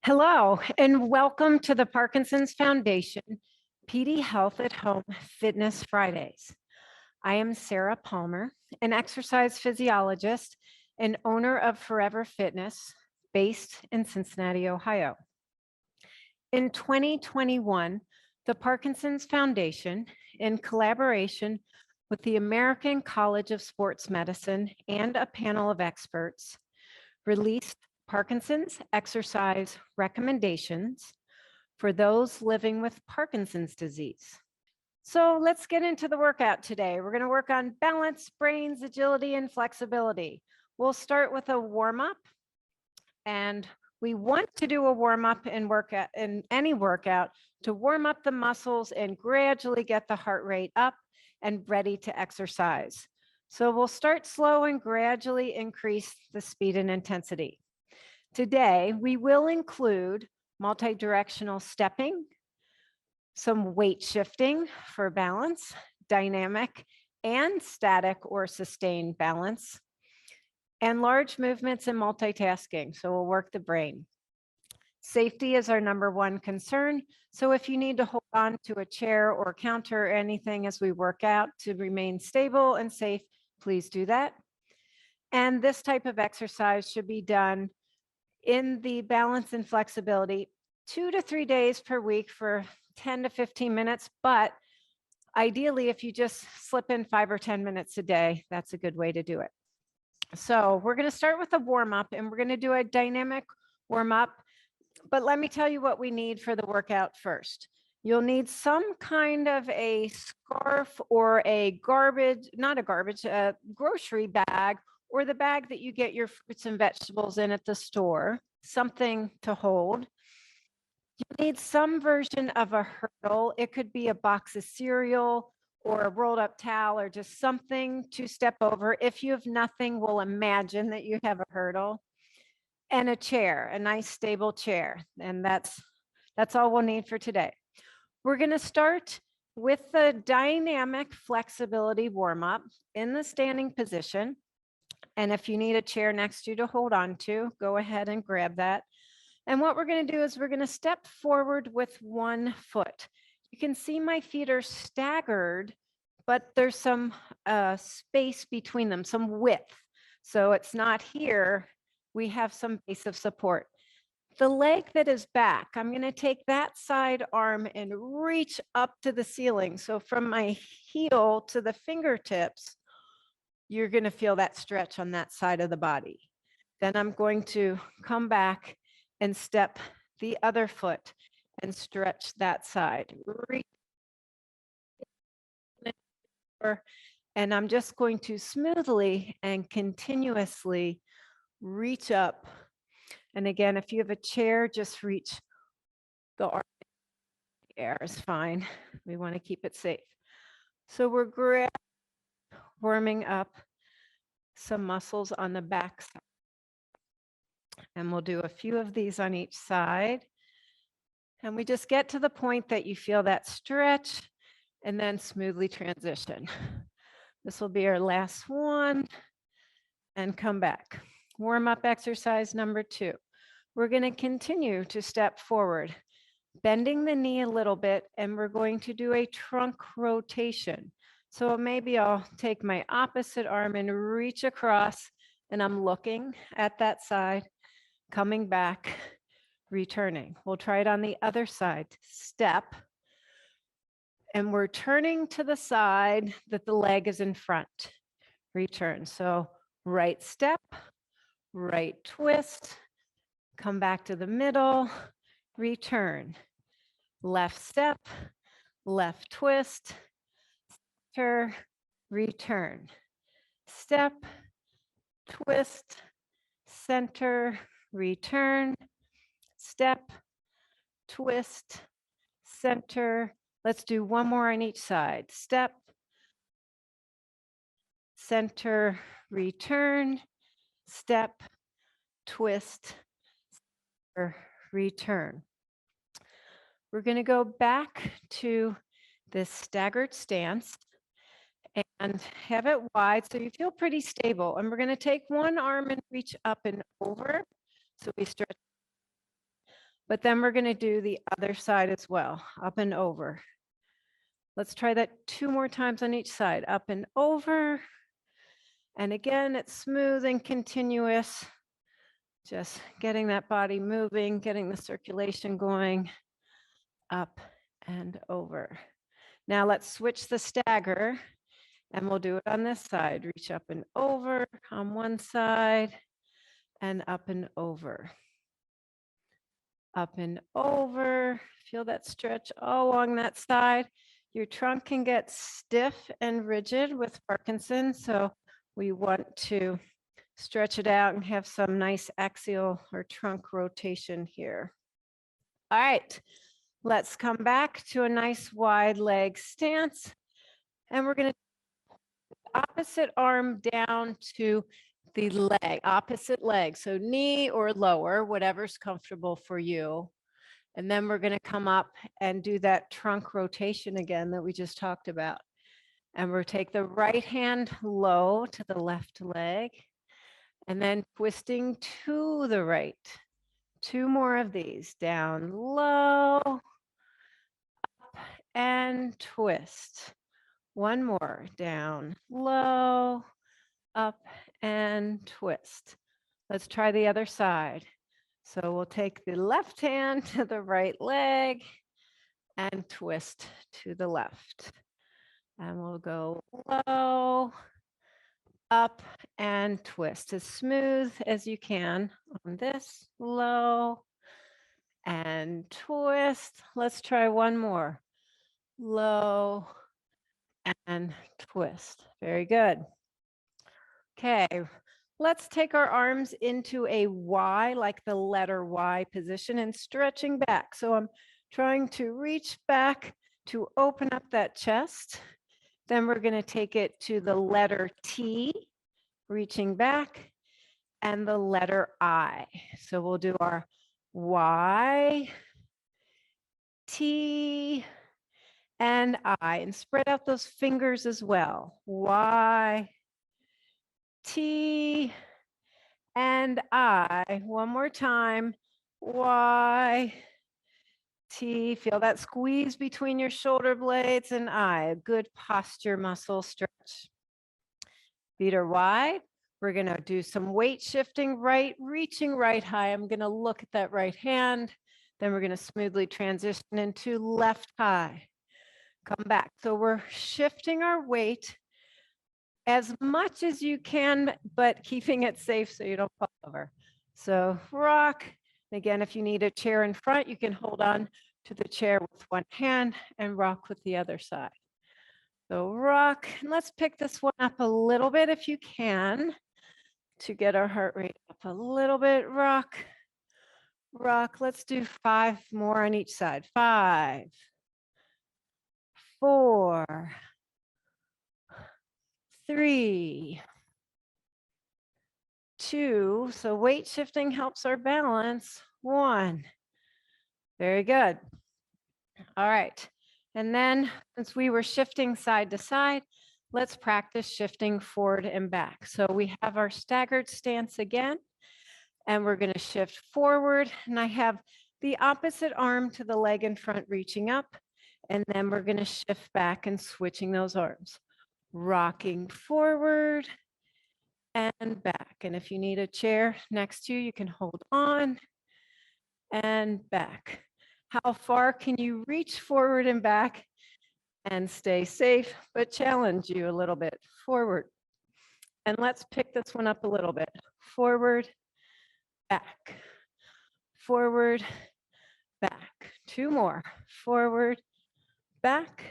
Hello, and welcome to the Parkinson's Foundation PD Health at Home Fitness Fridays. I am Sarah Palmer, an exercise physiologist and owner of Forever Fitness, based in Cincinnati, Ohio. In 2021, the Parkinson's Foundation, in collaboration with the American College of Sports Medicine and a panel of experts, released Parkinson's exercise recommendations for those living with Parkinson's disease. So let's get into the workout today. We're going to work on balance, brains, agility, and flexibility. We'll start with a warm-up, and we want to do a warm-up in any workout to warm up the muscles and gradually get the heart rate up and ready to exercise. So we'll start slow and gradually increase the speed and intensity. Today, we will include multidirectional stepping, some weight shifting for balance, dynamic and static or sustained balance, and large movements and multitasking. So we'll work the brain. Safety is our number one concern. So if you need to hold on to a chair or counter or anything as we work out to remain stable and safe, please do that. And this type of exercise should be done in the balance and flexibility 2 to 3 days per week for 10 to 15 minutes. But ideally, if you just slip in 5 or 10 minutes a day, that's a good way to do it. So we're going to start with a warm up, and we're going to do a dynamic warm up. But let me tell you what we need for the workout first. You'll need some kind of a scarf or a grocery bag, or the bag that you get your fruits and vegetables in at the store, something to hold. You need some version of a hurdle. It could be a box of cereal or a rolled up towel or just something to step over. If you have nothing, we'll imagine that you have a hurdle. And a chair, a nice stable chair. And that's all we'll need for today. We're going to start with the dynamic flexibility warm-up in the standing position. And if you need a chair next to you to hold on to, go ahead and grab that. And what we're going to do is we're going to step forward with one foot. You can see my feet are staggered, but there's some space between them, some width. So it's not here. We have some base of support. The leg that is back, I'm going to take that side arm and reach up to the ceiling. So from my heel to the fingertips, you're going to feel that stretch on that side of the body. Then I'm going to come back and step the other foot and stretch that side. And I'm just going to smoothly and continuously reach up. And again, if you have a chair, just reach the arm. The air is fine. We want to keep it safe. So we're warming up some muscles on the back side. And we'll do a few of these on each side. And we just get to the point that you feel that stretch and then smoothly transition. This will be our last one. And come back. Warm-up exercise number 2. We're going to continue to step forward, bending the knee a little bit, and we're going to do a trunk rotation. So maybe I'll take my opposite arm and reach across, and I'm looking at that side, coming back, returning. We'll try it on the other side. Step, and we're turning to the side that the leg is in front. Return. So right step, right twist, come back to the middle, return. Left step, left twist, center, return. Step, twist, center, return. Step, twist, center. Let's do one more on each side. Step, center, return, step, twist, return. We're going to go back to this staggered stance and have it wide so you feel pretty stable. And we're going to take one arm and reach up and over. So we stretch But then we're going to do the other side as well, up and over. Let's try that 2 more times on each side, up and over. And again, it's smooth and continuous. Just getting that body moving, getting the circulation going, up and over. Now let's switch the stagger, and we'll do it on this side. Reach up and over on one side, and up and over. Up and over. Feel that stretch all along that side. Your trunk can get stiff and rigid with Parkinson, so we want to stretch it out and have some nice axial or trunk rotation here. All right, let's come back to a nice wide leg stance. And we're going to opposite arm down to the leg, opposite leg. So knee or lower, whatever's comfortable for you. And then we're going to come up and do that trunk rotation again that we just talked about. And we'll take the right hand low to the left leg. And then twisting to the right. 2 more of these. Down low, up and twist. 1 more. Down low, up and twist. Let's try the other side. So we'll take the left hand to the right leg and twist to the left. And we'll go low, up and twist as smooth as you can on this, low and twist. Let's try 1 more, low and twist. Very good. Okay, let's take our arms into a Y, like the letter Y position, and stretching back. So I'm trying to reach back to open up that chest. Then we're going to take it to the letter T, reaching back, and the letter I. So we'll do our Y, T, and I, and spread out those fingers as well. Y, T, and I. 1 more time. Y, T. Feel that squeeze between your shoulder blades and I. A good posture muscle stretch. Feet are wide. We're going to do some weight shifting right, reaching right high. I'm going to look at that right hand. Then we're going to smoothly transition into left high. Come back. So we're shifting our weight as much as you can, but keeping it safe so you don't fall over. So rock. Again, if you need a chair in front, you can hold on to the chair with one hand and rock with the other side. So rock. And let's pick this one up a little bit if you can to get our heart rate up a little bit. Rock, rock. Let's do 5 more on each side. 5, 4, 3, 2. So weight shifting helps our balance. 1. Very good. All right. And then since we were shifting side to side, let's practice shifting forward and back. So we have our staggered stance again, and we're going to shift forward. And I have the opposite arm to the leg in front reaching up. And then we're going to shift back and switching those arms. Rocking forward and back. And if you need a chair next to you, you can hold on and back. How far can you reach forward and back and stay safe, but challenge you a little bit forward? And let's pick this one up a little bit. Forward, back, forward, back. 2 more. Forward, back,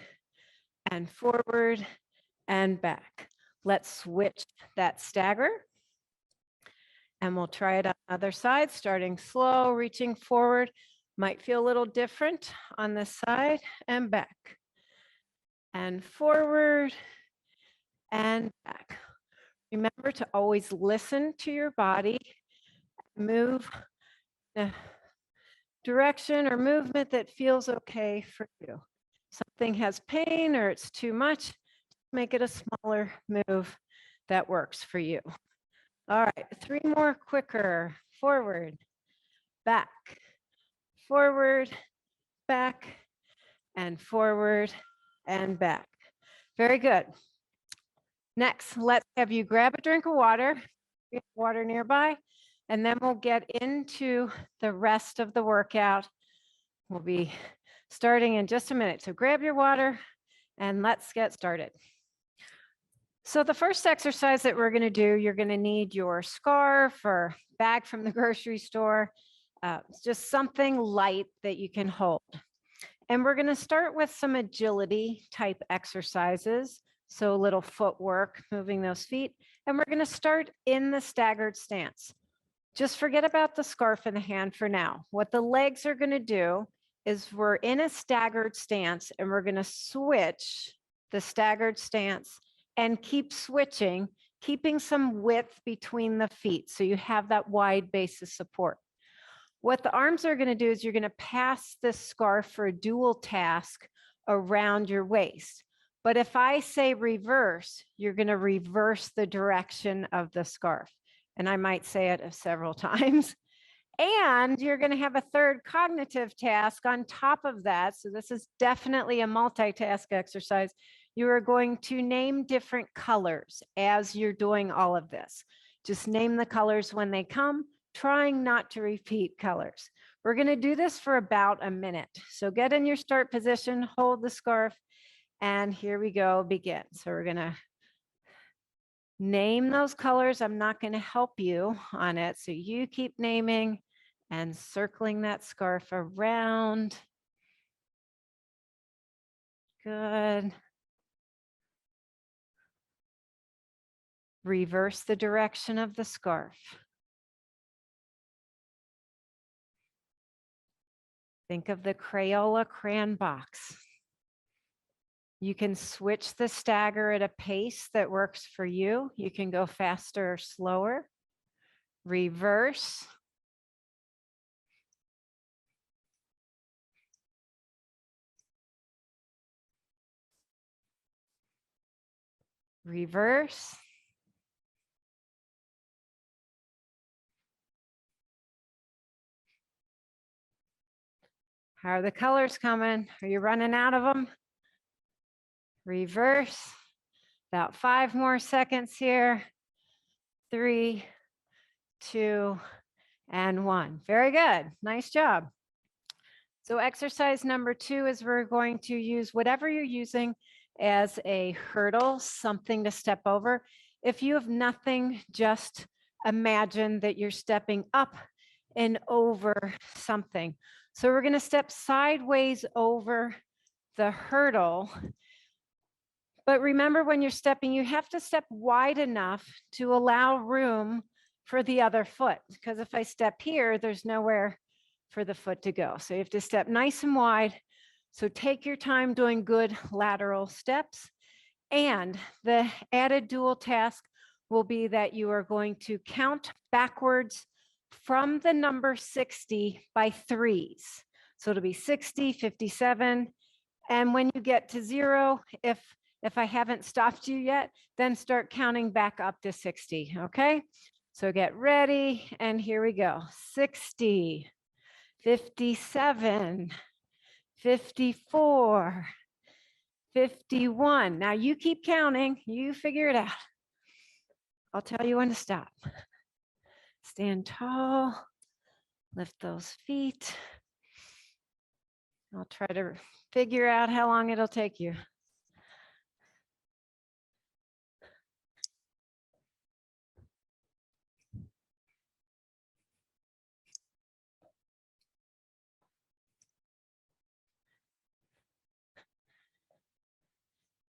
and forward and back. Let's switch that stagger. And we'll try it on the other side, starting slow, reaching forward. Might feel a little different on this side and back. And forward and back. Remember to always listen to your body. Move in a direction or movement that feels okay for you. Something has pain or it's too much, make it a smaller move that works for you. All right, 3 more quicker. Forward, back, forward, back, and forward and back. Very good. Next, let's have you grab a drink of water, water nearby, and then we'll get into the rest of the workout. We'll be starting in just a minute. So grab your water and let's get started. So the first exercise that we're going to do, you're going to need your scarf or bag from the grocery store, just something light that you can hold. And we're going to start with some agility type exercises. So a little footwork, moving those feet. And we're going to start in the staggered stance. Just forget about the scarf in the hand for now. What the legs are going to do is we're in a staggered stance and we're going to switch the staggered stance and keep switching, keeping some width between the feet so you have that wide base of support. What the arms are going to do is you're going to pass this scarf for a dual task around your waist. But if I say reverse, you're going to reverse the direction of the scarf. And I might say it several times. And you're going to have a third cognitive task on top of that. So this is definitely a multitask exercise. You are going to name different colors as you're doing all of this. Just name the colors when they come, trying not to repeat colors. We're going to do this for about a minute. So get in your start position, hold the scarf, and here we go, begin. So we're going to name those colors. I'm not going to help you on it. So you keep naming and circling that scarf around. Good. Reverse the direction of the scarf. Think of the Crayola crayon box. You can switch the stagger at a pace that works for you. You can go faster or slower. Reverse. Reverse. How are the colors coming? Are you running out of them? Reverse. About 5 more seconds here. 3, 2, and 1. Very good. Nice job. So exercise number 2 is we're going to use whatever you're using as a hurdle, something to step over. If you have nothing, just imagine that you're stepping up and over something. So we're going to step sideways over the hurdle. But remember, when you're stepping, you have to step wide enough to allow room for the other foot. Because if I step here, there's nowhere for the foot to go. So you have to step nice and wide. So take your time doing good lateral steps. And the added dual task will be that you are going to count backwards from the number 60 by 3s. So it'll be 60, 57. And when you get to 0, if I haven't stopped you yet, then start counting back up to 60, okay? So get ready, and here we go. 60, 57, 54, 51. Now you keep counting, you figure it out. I'll tell you when to stop. Stand tall, lift those feet. I'll try to figure out how long it'll take you.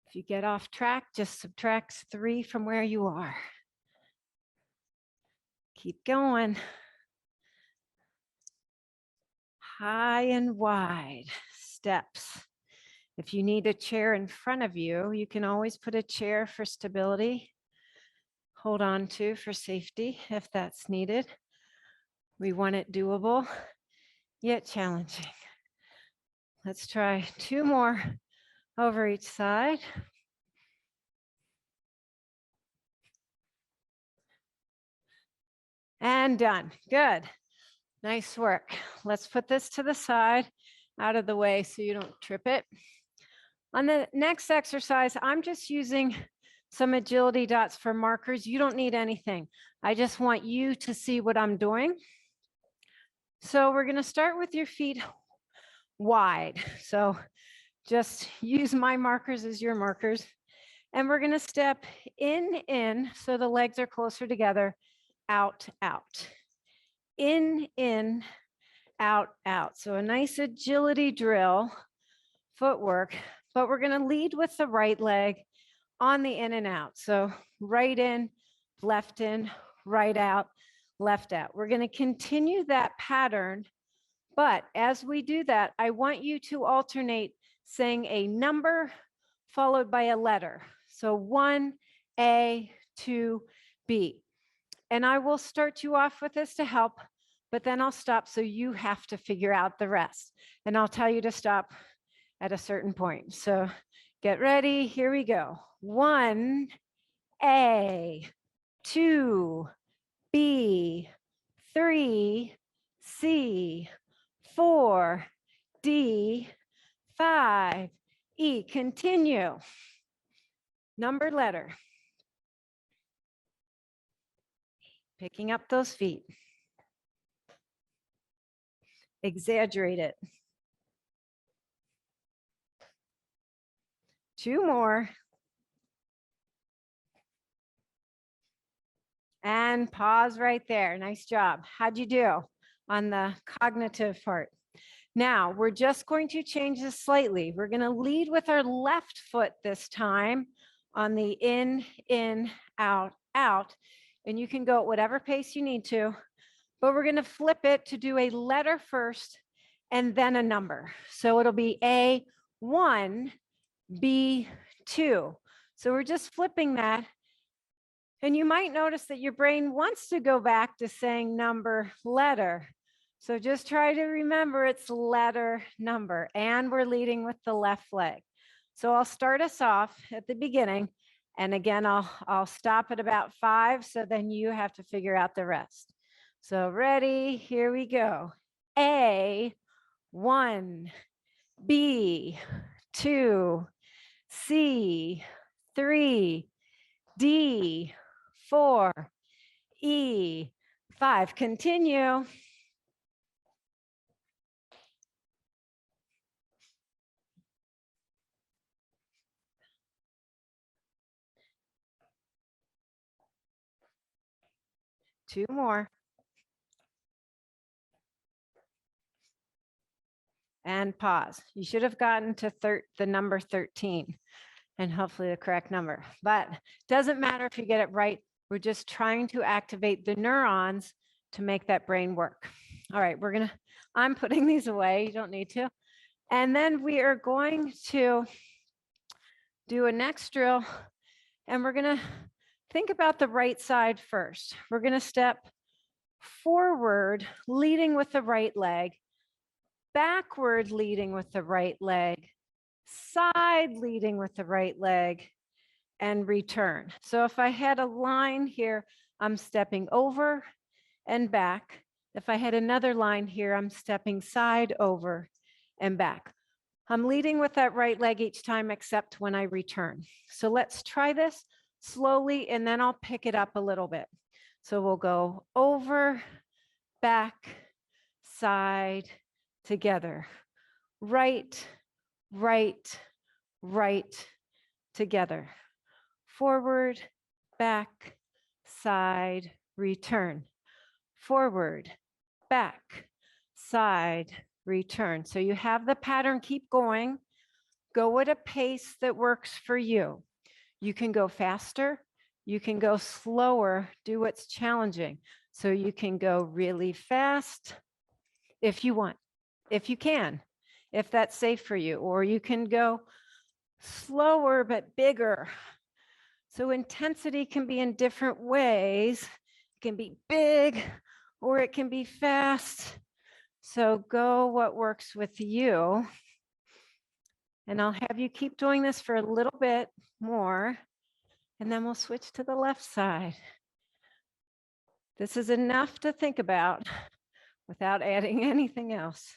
If you get off track, just subtract 3 from where you are. Keep going. High and wide steps. If you need a chair in front of you, you can always put a chair for stability. Hold on to for safety if that's needed. We want it doable, yet challenging. Let's try 2 more over each side. And done. Good. Nice work. Let's put this to the side, out of the way so you don't trip it. On the next exercise, I'm just using some agility dots for markers. You don't need anything. I just want you to see what I'm doing. So we're going to start with your feet wide. So just use my markers as your markers. And we're going to step in, so the legs are closer together, out, out. In, out, out. So a nice agility drill, footwork, but we're going to lead with the right leg on the in and out. So right in, right out, left out. We're going to continue that pattern, but as we do that, I want you to alternate saying a number followed by a letter. So 1, A, 2, B. And I will start you off with this to help, but then I'll stop so you have to figure out the rest. And I'll tell you to stop at a certain point. So get ready, here we go. 1, A, 2, B, 3, C, 4, D, 5, E. Continue. Number, letter. Picking up those feet. Exaggerate it. 2 more. And pause right there. Nice job. How'd you do on the cognitive part? Now, we're just going to change this slightly. We're going to lead with our left foot this time on the in, out, out. And you can go at whatever pace you need to, but we're going to flip it to do a letter first and then a number. So it'll be A1, B2. So we're just flipping that. And you might notice that your brain wants to go back to saying number, letter. So just try to remember it's letter, number, and we're leading with the left leg. So I'll start us off at the beginning. And again, I'll stop at about 5. So then you have to figure out the rest. So ready, here we go. A, 1, B, 2, C, 3, D, 4, E, 5. Continue. Two more. And pause. You should have gotten to the number 13 and hopefully the correct number, but doesn't matter if you get it right. We're just trying to activate the neurons to make that brain work. All right, I'm putting these away. You don't need to. And then we are going to do a next drill, and we're going to think about the right side first. We're going to step forward, leading with the right leg, backward leading with the right leg, side leading with the right leg, and return. So if I had a line here, I'm stepping over and back. If I had another line here, I'm stepping side, over, and back. I'm leading with that right leg each time except when I return. So let's try this slowly, and then I'll pick it up a little bit. So we'll go over, back, side, together. Right, right, right, together. Forward, back, side, return. Forward, back, side, return. So you have the pattern, keep going. Go at a pace that works for you. You can go faster, you can go slower, do what's challenging. So you can go really fast if you want, if you can, if that's safe for you, or you can go slower but bigger. So intensity can be in different ways. It can be big or it can be fast. So go what works with you. And I'll have you keep doing this for a little bit more, and then we'll switch to the left side. This is enough to think about without adding anything else.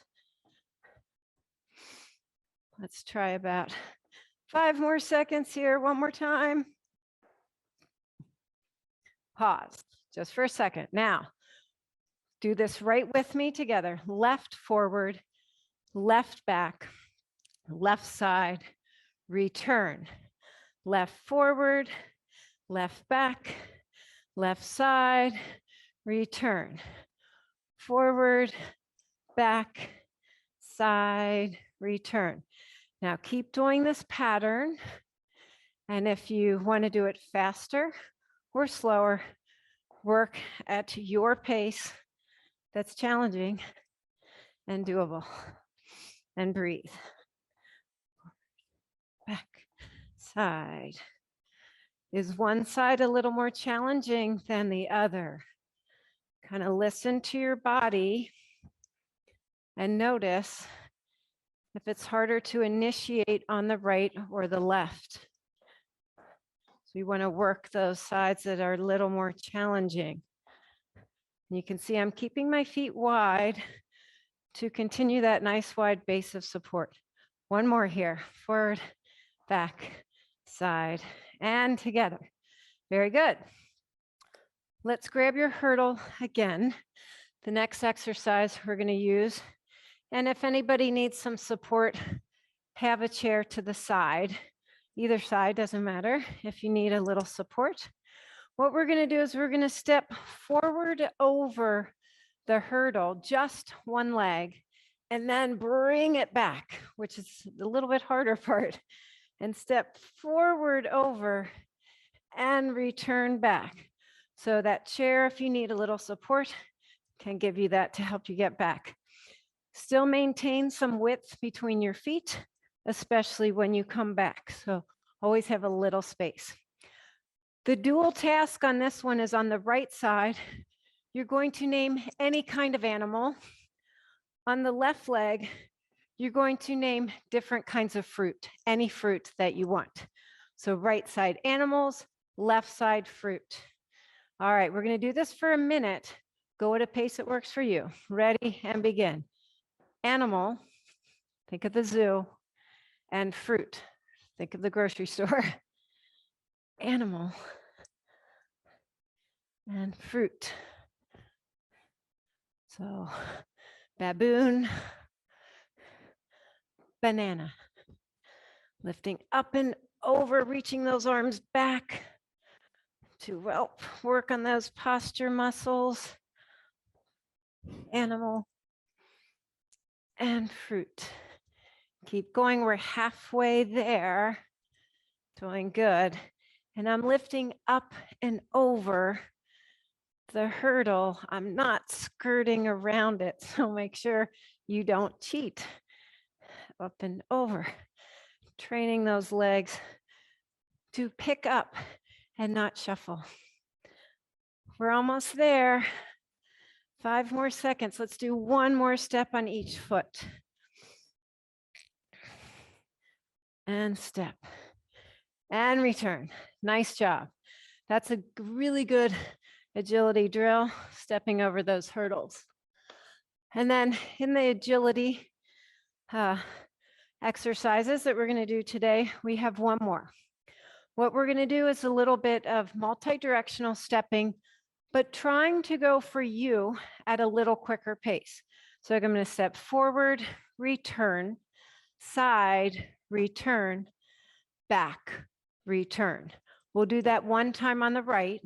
Let's try about 5 more seconds here. One more time. Pause just for a second. Now, do this right with me together. Left forward, left back, left side, return. Left forward, left back, left side, return. Forward, back, side, return. Now keep doing this pattern. And if you want to do it faster or slower, work at your pace that's challenging and doable. And breathe. Back, side. Is one side a little more challenging than the other? Kind of listen to your body and notice if it's harder to initiate on the right or the left. So you want to work those sides that are a little more challenging. And you can see I'm keeping my feet wide to continue that nice wide base of support. One more here. Forward, back, side, and together. Very good. Let's grab your hurdle again. The next exercise we're going to use. And if anybody needs some support, have a chair to the side. Either side, doesn't matter if you need a little support. What we're going to do is we're going to step forward over the hurdle, just one leg, and then bring it back, which is the little bit harder part, and step forward over and return back. So that chair, if you need a little support, can give you that to help you get back. Still maintain some width between your feet, especially when you come back. So always have a little space. The dual task on this one is on the right side. You're going to name any kind of animal. On the left leg, you're going to name different kinds of fruit, any fruit that you want. So right side animals, left side fruit. All right, we're going to do this for a minute. Go at a pace that works for you. Ready and begin. Animal, think of the zoo, and fruit, think of the grocery store. Animal and fruit. So baboon, banana. Lifting up and over, reaching those arms back to help work on those posture muscles. Animal and fruit. Keep going, we're halfway there. Doing good. And I'm lifting up and over the hurdle. I'm not skirting around it, so make sure you don't cheat. Up and over. Training those legs to pick up and not shuffle. We're almost there. 5 more seconds. Let's do one more step on each foot. And step. And return. Nice job. That's a really good agility drill, stepping over those hurdles. And then in the agility exercises that we're going to do today, we have one more. What we're going to do is a little bit of multidirectional stepping, but trying to go for you at a little quicker pace. So I'm going to step forward, return, side, return, back, return. We'll do that one time on the right,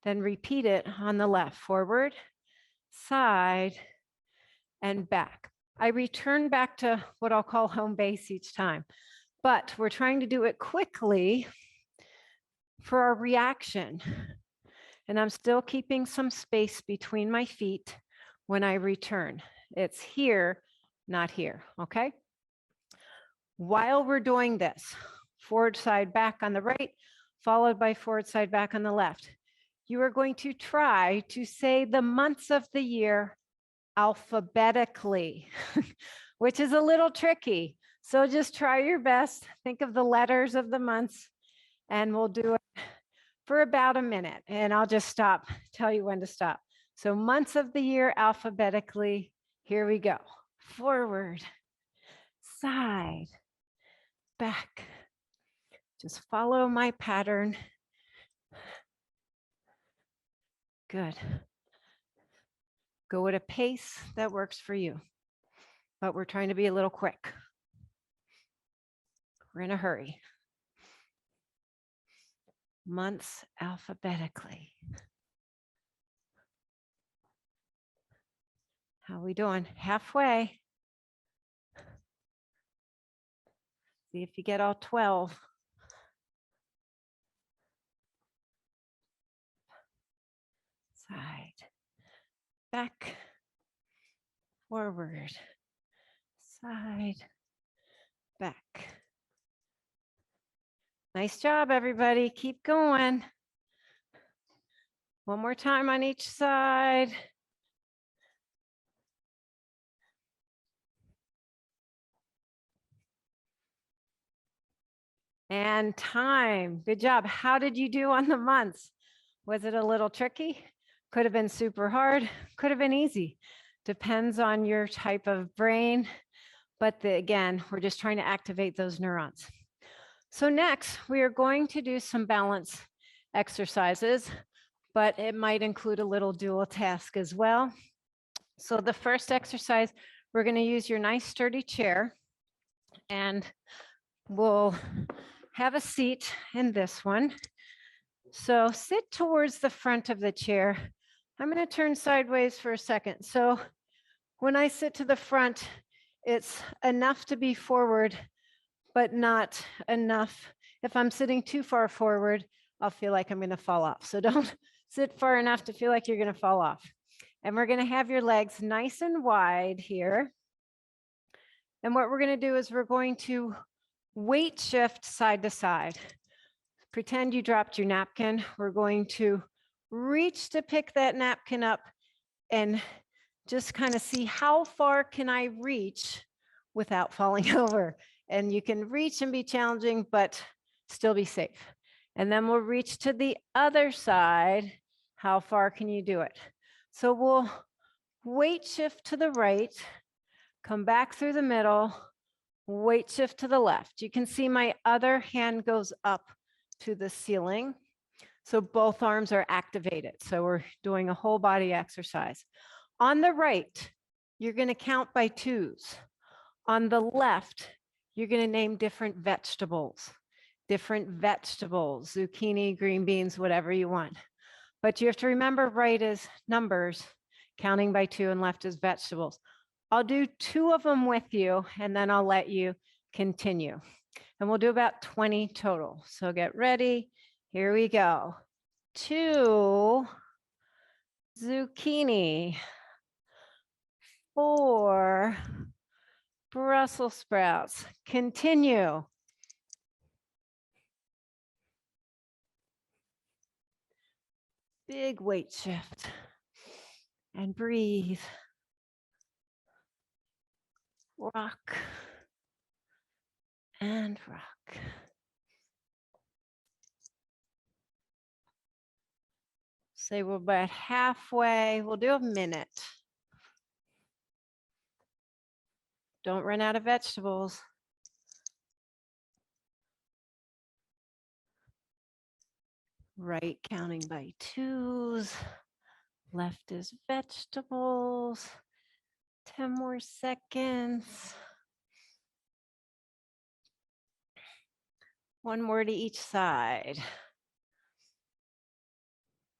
then repeat it on the left. Forward, side, and back. I return back to what I'll call home base each time, but we're trying to do it quickly for our reaction. And I'm still keeping some space between my feet when I return. It's here, not here, okay? While we're doing this, forward, side, back on the right, followed by forward, side, back on the left. You are going to try to say the months of the year alphabetically, which is a little tricky. So just try your best. Think of the letters of the months, and we'll do it for about a minute. And I'll just stop, tell you when to stop. So months of the year alphabetically. Here we go. Forward, side, back. Just follow my pattern. Good. Go at a pace that works for you. But we're trying to be a little quick. We're in a hurry. Months alphabetically. How are we doing? Halfway. See if you get all 12. Side, back, forward, side, back. Nice job, everybody. Keep going. One more time on each side. And time. Good job. How did you do on the months? Was it a little tricky? Could have been super hard. Could have been easy. Depends on your type of brain. But again, we're just trying to activate those neurons. So next, we are going to do some balance exercises, but it might include a little dual task as well. So the first exercise, we're going to use your nice sturdy chair, and we'll have a seat in this one. So sit towards the front of the chair. I'm going to turn sideways for a second. So when I sit to the front, it's enough to be forward, but not enough. If I'm sitting too far forward, I'll feel like I'm going to fall off. So don't sit far enough to feel like you're going to fall off. And we're going to have your legs nice and wide here. And what we're going to do is we're going to weight shift side to side. Pretend you dropped your napkin. We're going to reach to pick that napkin up and just kind of see how far can I reach without falling over. And you can reach and be challenging, but still be safe. And then we'll reach to the other side. How far can you do it? So we'll weight shift to the right, come back through the middle, weight shift to the left. You can see my other hand goes up to the ceiling. So both arms are activated. So we're doing a whole body exercise. On the right, you're going to count by twos. On the left, you're going to name different vegetables, zucchini, green beans, whatever you want. But you have to remember right is numbers, counting by two, and left is vegetables. I'll do 2 of them with you, and then I'll let you continue. And we'll do about 20 total. So get ready. Here we go. 2 zucchini. 4 Brussels sprouts. Continue. Big weight shift. And breathe. Rock. And rock. Say we're about halfway. We'll do a minute. Don't run out of vegetables. Right, counting by twos. Left is vegetables. 10 more seconds. 1 more to each side.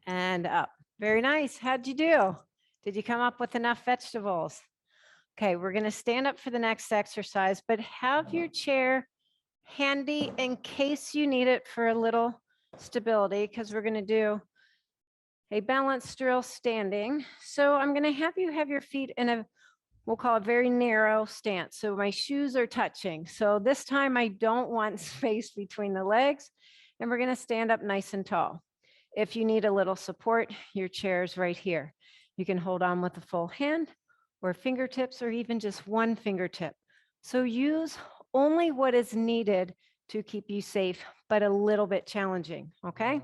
And up. Very nice. How'd you do? Did you come up with enough vegetables? Okay, we're going to stand up for the next exercise, but have your chair handy in case you need it for a little stability, because we're going to do a balance drill standing. So I'm going to have you have your feet in a, we'll call it very narrow stance. So my shoes are touching. So this time I don't want space between the legs, and we're going to stand up nice and tall. If you need a little support, your chair is right here. You can hold on with a full hand or fingertips, or even just one fingertip. So use only what is needed to keep you safe, but a little bit challenging, okay?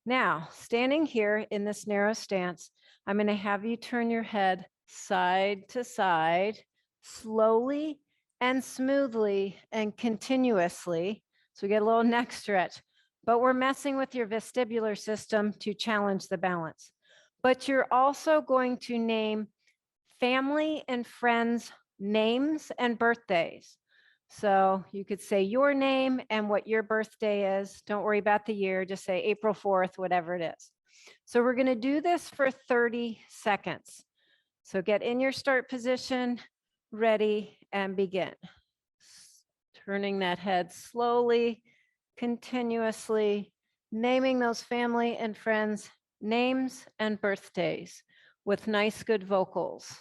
Now, standing here in this narrow stance, I'm going to have you turn your head side to side, slowly and smoothly and continuously. So we get a little neck stretch, but we're messing with your vestibular system to challenge the balance. But you're also going to name family and friends' names and birthdays. So you could say your name and what your birthday is. Don't worry about the year, just say April 4th, whatever it is. So we're going to do this for 30 seconds. So get in your start position, ready, and begin. Turning that head slowly, continuously, naming those family and friends' names and birthdays with nice, good vocals.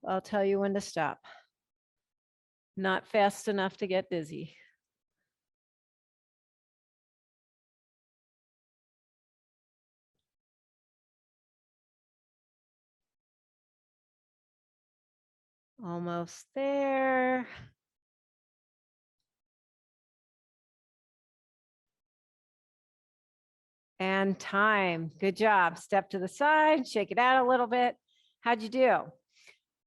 I'll tell you when to stop. Not fast enough to get dizzy. Almost there. And time. Good job. Step to the side, shake it out a little bit. How'd you do?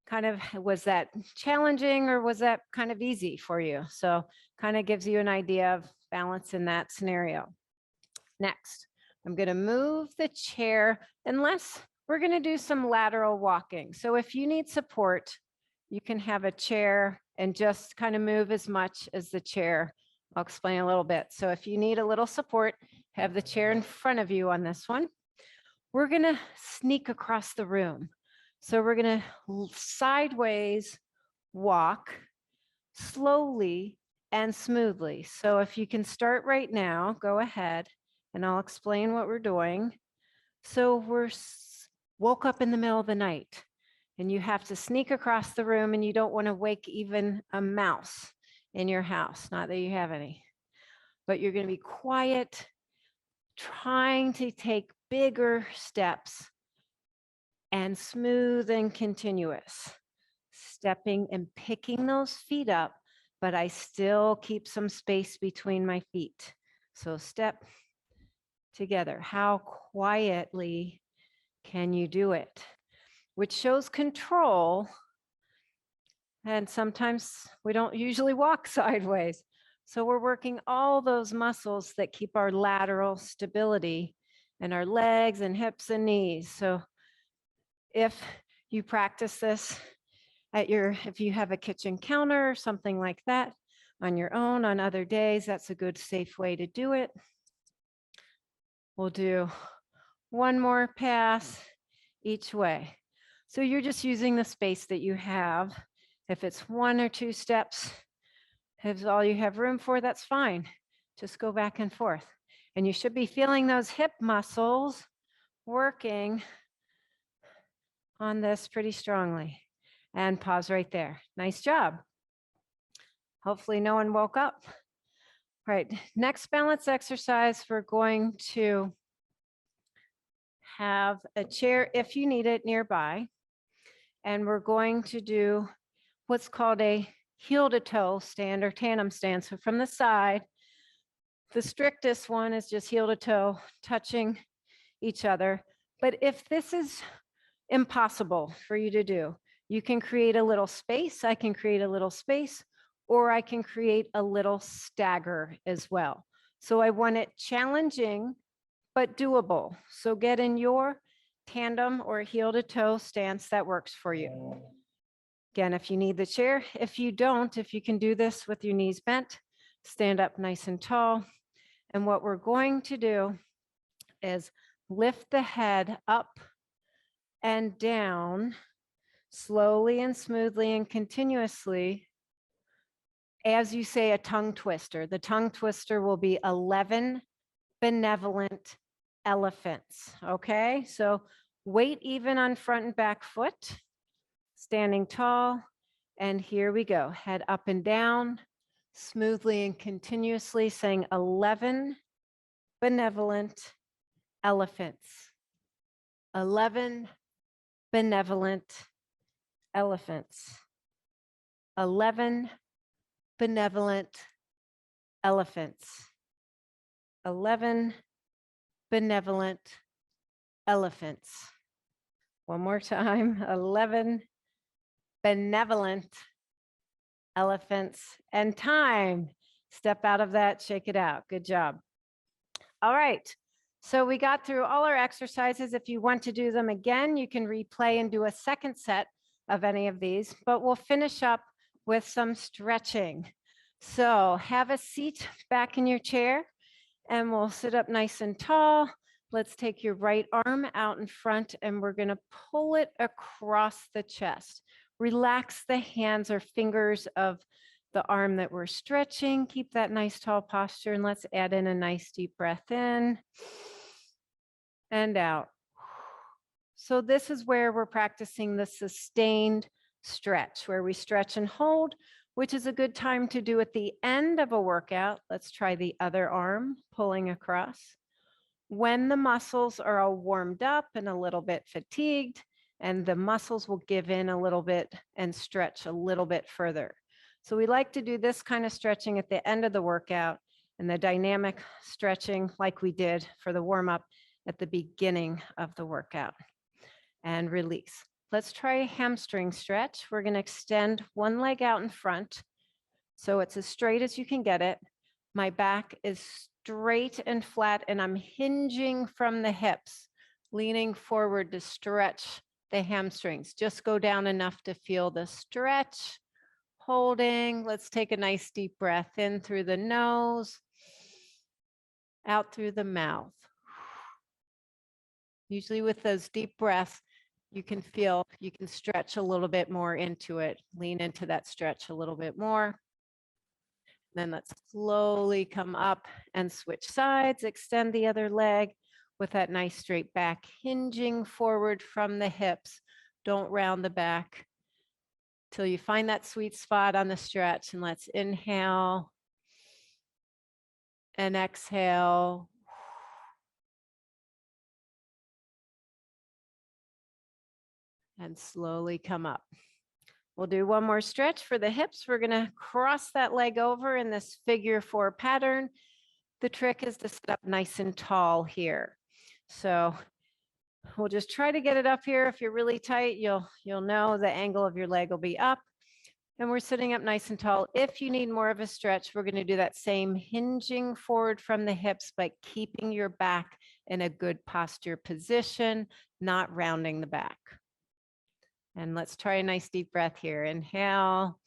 Kind of, was that challenging or was that kind of easy for you? So kind of gives you an idea of balance in that scenario. Next, I'm going to move the chair unless we're going to do some lateral walking. So if you need support, you can have a chair and just kind of move as much as the chair. I'll explain a little bit. So if you need a little support, have the chair in front of you on this one. We're going to sneak across the room. So we're going to sideways walk slowly and smoothly. So if you can start right now, go ahead and I'll explain what we're doing. So we're woke up in the middle of the night and you have to sneak across the room and you don't want to wake even a mouse in your house. Not that you have any, but you're going to be quiet, trying to take bigger steps and smooth and continuous, stepping and picking those feet up, but I still keep some space between my feet. So step together. How quietly can you do it? Which shows control. And sometimes we don't usually walk sideways. So we're working all those muscles that keep our lateral stability in our legs and hips and knees. So if you practice this at if you have a kitchen counter or something like that on your own on other days, that's a good safe way to do it. We'll do one more pass each way. So you're just using the space that you have. If it's 1 or 2 steps, if all you have room for, that's fine. Just go back and forth. And you should be feeling those hip muscles working on this pretty strongly. And pause right there. Nice job. Hopefully no one woke up. All right, next balance exercise, we're going to have a chair if you need it nearby. And we're going to do what's called a heel to toe stand or tandem stand. So from the side, the strictest one is just heel to toe, touching each other. But if this is impossible for you to do, you can create a little space. I can create a little space, or I can create a little stagger as well. So I want it challenging, but doable. So get in your tandem or heel to toe stance that works for you. Again, if you need the chair, if you don't, if you can do this with your knees bent, stand up nice and tall. And what we're going to do is lift the head up and down slowly and smoothly and continuously as you say a tongue twister. The tongue twister will be 11 benevolent elephants, okay? So weight even on front and back foot, standing tall, and here we go. Head up and down, smoothly and continuously saying 11 benevolent elephants. 11 benevolent elephants. 11 benevolent elephants. 11 benevolent elephants. One more time, 11 benevolent elephants, and time. Step out of that, shake it out. Good job. All right, so we got through all our exercises. If you want to do them again, you can replay and do a second set of any of these, but we'll finish up with some stretching. So have a seat back in your chair and we'll sit up nice and tall. Let's take your right arm out in front and we're gonna pull it across the chest. Relax the hands or fingers of the arm that we're stretching. Keep that nice tall posture and let's add in a nice deep breath in and out. So this is where we're practicing the sustained stretch, where we stretch and hold, which is a good time to do at the end of a workout. Let's try the other arm, pulling across. When the muscles are all warmed up and a little bit fatigued, and the muscles will give in a little bit and stretch a little bit further. So we like to do this kind of stretching at the end of the workout and the dynamic stretching like we did for the warm-up at the beginning of the workout. And release. Let's try a hamstring stretch. We're going to extend one leg out in front so it's as straight as you can get it. My back is straight and flat and I'm hinging from the hips, leaning forward to stretch the hamstrings. Just go down enough to feel the stretch. Holding. Let's take a nice deep breath in through the nose, out through the mouth. Usually with those deep breaths, you can feel, you can stretch a little bit more into it. Lean into that stretch a little bit more. Then let's slowly come up and switch sides, extend the other leg with that nice straight back, hinging forward from the hips. Don't round the back till you find that sweet spot on the stretch. And let's inhale and exhale. And slowly come up. We'll do one more stretch for the hips. We're going to cross that leg over in this figure 4 pattern. The trick is to sit up nice and tall here. So we'll just try to get it up here. If you're really tight, you'll know the angle of your leg will be up. And we're sitting up nice and tall. If you need more of a stretch, we're going to do that same hinging forward from the hips, but keeping your back in a good posture position, not rounding the back. And let's try a nice deep breath here. Inhale,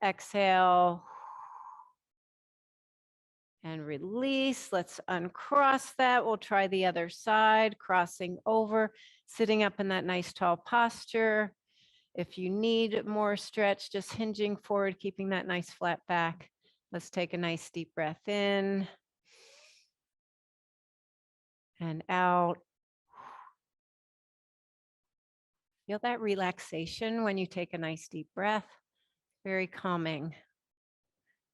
exhale, and release. Let's uncross that. We'll try the other side, crossing over, sitting up in that nice tall posture. If you need more stretch, just hinging forward, keeping that nice flat back. Let's take a nice deep breath in and out. Feel that relaxation when you take a nice deep breath, very calming.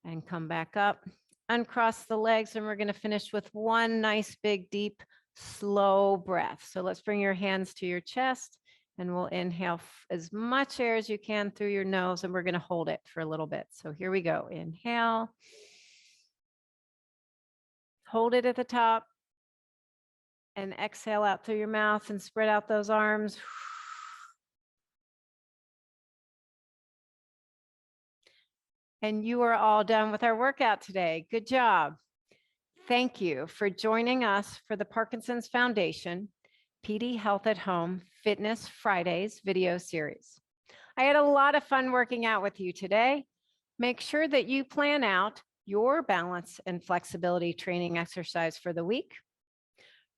And come back up, uncross the legs, and we're going to finish with one nice, big, deep, slow breath. So let's bring your hands to your chest and we'll inhale as much air as you can through your nose, and we're going to hold it for a little bit. So here we go. Inhale. Hold it at the top and exhale out through your mouth and spread out those arms. And you are all done with our workout today. Good job. Thank you for joining us for the Parkinson's Foundation PD Health at Home Fitness Fridays video series. I had a lot of fun working out with you today. Make sure that you plan out your balance and flexibility training exercise for the week.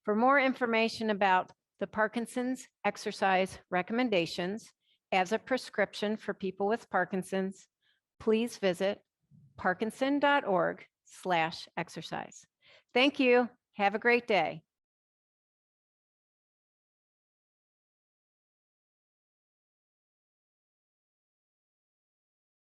For more information about the Parkinson's exercise recommendations as a prescription for people with Parkinson's, please visit parkinson.org/exercise. Thank you. Have a great day.